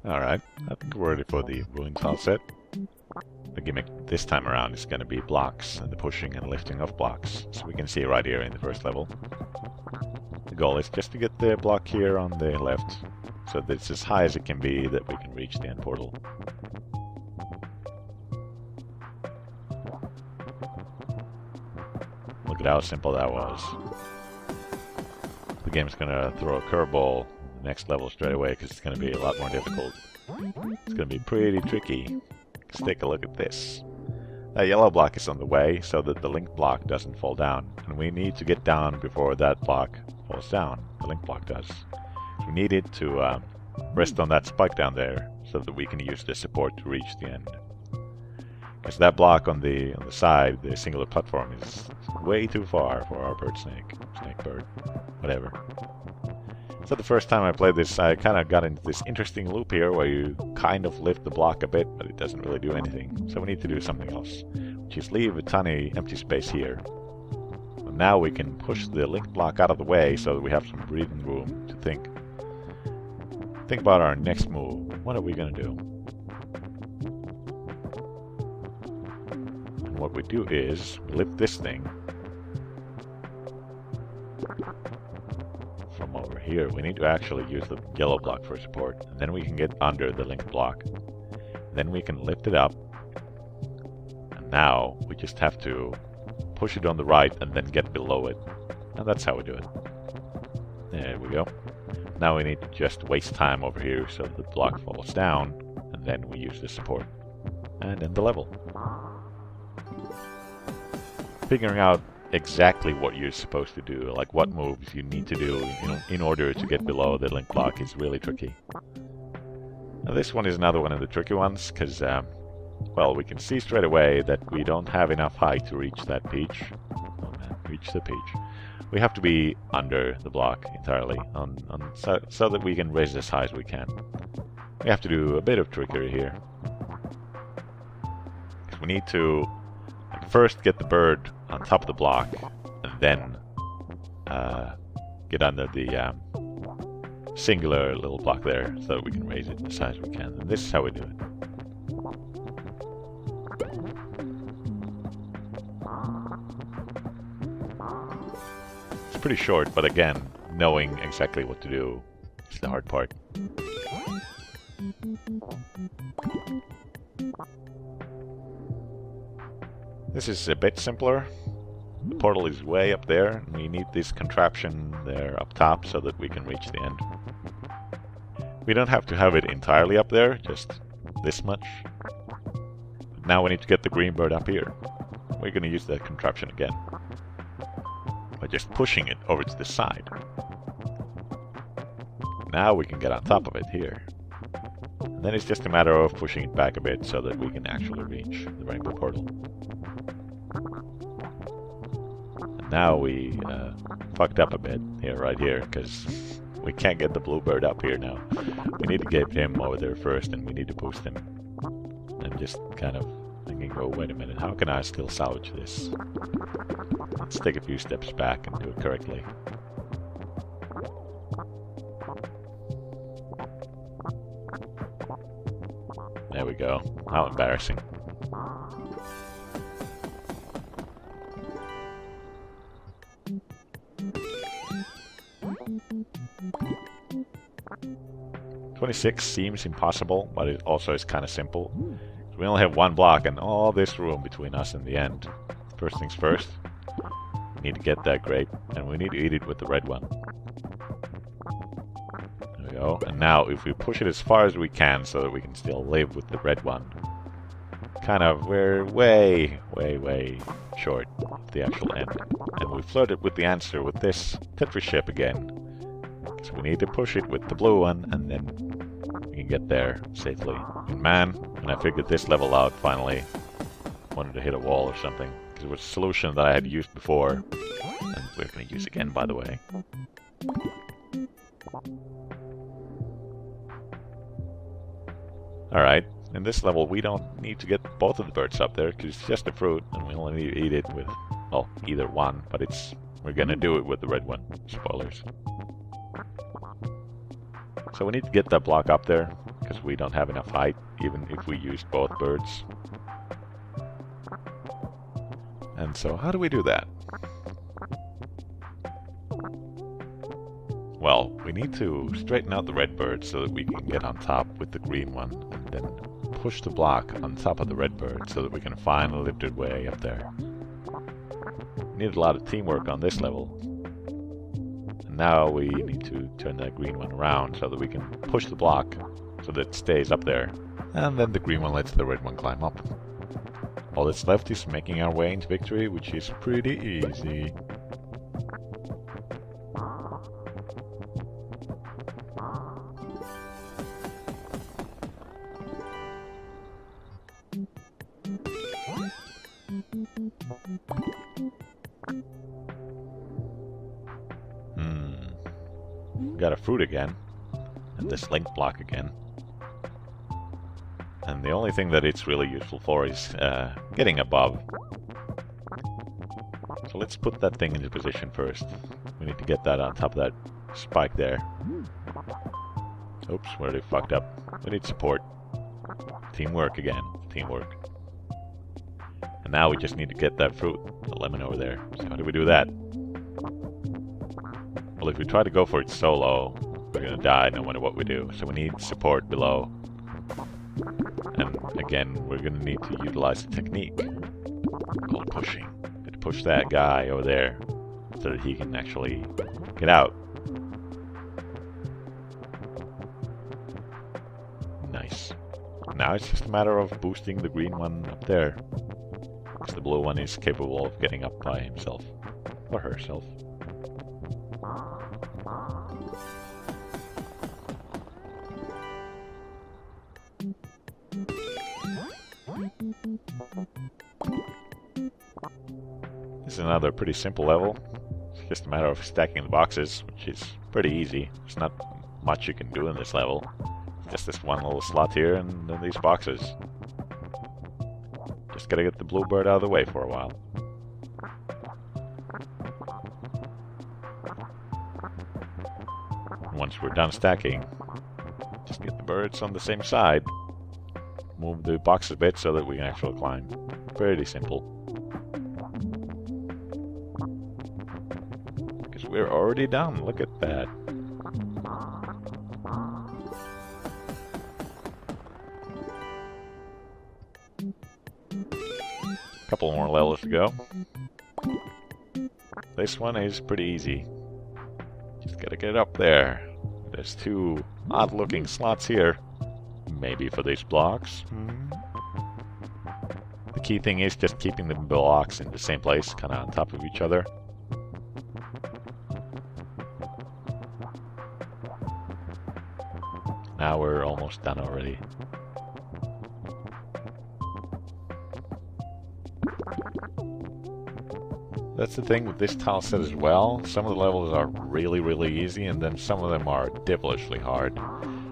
Alright, I think we're ready for the brewing tile set. The gimmick this time around is going to be blocks and the pushing and lifting of blocks. So we can see right here in the first level. The goal is just to get the block here on the left, so that it's as high as it can be that we can reach the end portal. Look at how simple that was. The game's going to throw a curveball the next level straight away because it's going to be a lot more difficult. It's going to be pretty tricky. Let's take a look at this. That yellow block is on the way so that the link block doesn't fall down. And we need to get down before that block falls down. The link block does. We need it to rest on that spike down there so that we can use the support to reach the end. Because that block on the side, the singular platform, is way too far for our Snakebird, whatever. So the first time I played this, I kind of got into this interesting loop here where you kind of lift the block a bit, but it doesn't really do anything. So we need to do something else, which is leave a tiny empty space here. And now we can push the link block out of the way so that we have some breathing room to think. Think about our next move. What are we going to do? And what we do is we lift this thing from over here. We need to actually use the yellow block for support, and then we can get under the link block. Then we can lift it up, and now we just have to push it on the right and then get below it. And that's how we do it. There we go. Now we need to just waste time over here so the block falls down, and then we use the support. And end the level. Figuring out exactly what you're supposed to do, like what moves you need to do in order to get below the link block is really tricky. Now this one is another one of the tricky ones, because, well, we can see straight away that we don't have enough height to reach that peach. Oh man, reach the peach. We have to be under the block entirely, so that we can raise as high as we can. We have to do a bit of trickery here. We need to first get the bird on top of the block, and then get under the singular little block there so that we can raise it as high as we can. And this is how we do it. It's pretty short, but again, knowing exactly what to do is the hard part. This is a bit simpler. The portal is way up there, and we need this contraption there up top so that we can reach the end. We don't have to have it entirely up there, just this much. But now we need to get the green bird up here. We're going to use that contraption again by just pushing it over to the side. Now we can get on top of it here. And then it's just a matter of pushing it back a bit so that we can actually reach the rainbow portal. And now we fucked up a bit here, right here, because we can't get the bluebird up here now. We need to get him over there first, and we need to boost him. I'm just kind of thinking, oh, wait a minute, how can I still salvage this? Let's take a few steps back and do it correctly. There we go. How embarrassing. "26 seems impossible, but it also is kind of simple. We only have one block and all this room between us and the end. First things first, we need to get that grape, and we need to eat it with the red one. There we go. And now if we push it as far as we can so that we can still live with the red one, we're way short of the actual end. And we flirted with the answer with this Tetris ship again. So we need to push it with the blue one, and then we can get there safely. And man, when I figured this level out finally, I wanted to hit a wall or something, because it was a solution that I had used before, and we're going to use again, by the way. Alright, in this level we don't need to get both of the birds up there, because it's just a fruit, and we only need to eat it with, well, either one, but we're going to do it with the red one. Spoilers. So we need to get that block up there, because we don't have enough height, even if we used both birds. And so how do we do that? Well, we need to straighten out the red bird so that we can get on top with the green one, and then push the block on top of the red bird so that we can finally lift it way up there. We need a lot of teamwork on this level. And now we need to turn that green one around so that we can push the block so that it stays up there. And then the green one lets the red one climb up. All that's left is making our way into victory, which is pretty easy. Got a fruit again, and this link block again. And the only thing that it's really useful for is getting above. So let's put that thing into position first. We need to get that on top of that spike there. Oops, we already fucked up. We need support. Teamwork again. Teamwork. And now we just need to get that fruit, the lemon over there. So how do we do that? Well, if we try to go for it solo, we're gonna die no matter what we do. So we need support below. And again, we're gonna need to utilize the technique called pushing. To push that guy over there so that he can actually get out. Nice. Now it's just a matter of boosting the green one up there, because the blue one is capable of getting up by himself or herself. This is another pretty simple level. It's just a matter of stacking the boxes, which is pretty easy. There's not much you can do in this level. Just this one little slot here and then these boxes. Just gotta get the bluebird out of the way for a while. Once we're done stacking, just get the birds on the same side. Move the boxes a bit so that we can actually climb. Pretty simple. Because we're already done, look at that. Couple more levels to go. This one is pretty easy. Just gotta get up there. There's two odd-looking slots here. Maybe for these blocks. The key thing is just keeping the blocks in the same place, kind of on top of each other. Now we're almost done already. That's the thing with this tile set as well. Some of the levels are really, really easy, and then some of them are devilishly hard.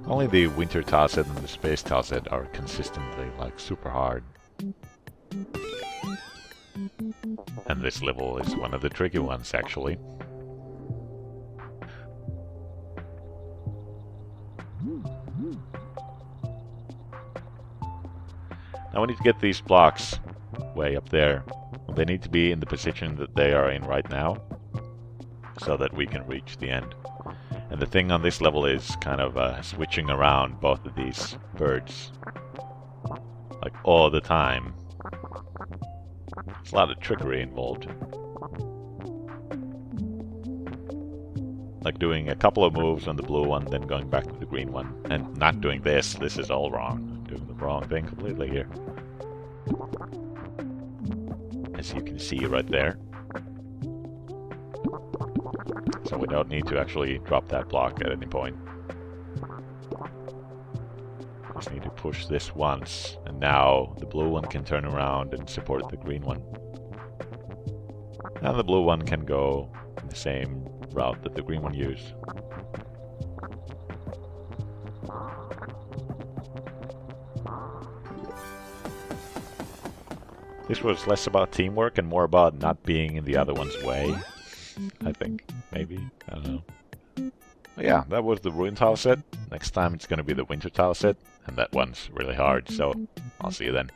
Only the winter tile set and the space tile set are consistently, like, super hard. And this level is one of the tricky ones, actually. Now we need to get these blocks way up there. They need to be in the position that they are in right now, so that we can reach the end. And the thing on this level is kind of switching around both of these birds, like all the time. There's a lot of trickery involved. Like doing a couple of moves on the blue one, then going back to the green one, and not doing this. This is all wrong. I'm doing the wrong thing completely here. As you can see right there. So we don't need to actually drop that block at any point. Just need to push this once, and now the blue one can turn around and support the green one. And the blue one can go the same route that the green one used. This was less about teamwork and more about not being in the other one's way, I think. Maybe. I don't know. But yeah, that was the ruin tile set. Next time it's going to be the winter tile set, and that one's really hard, so I'll see you then.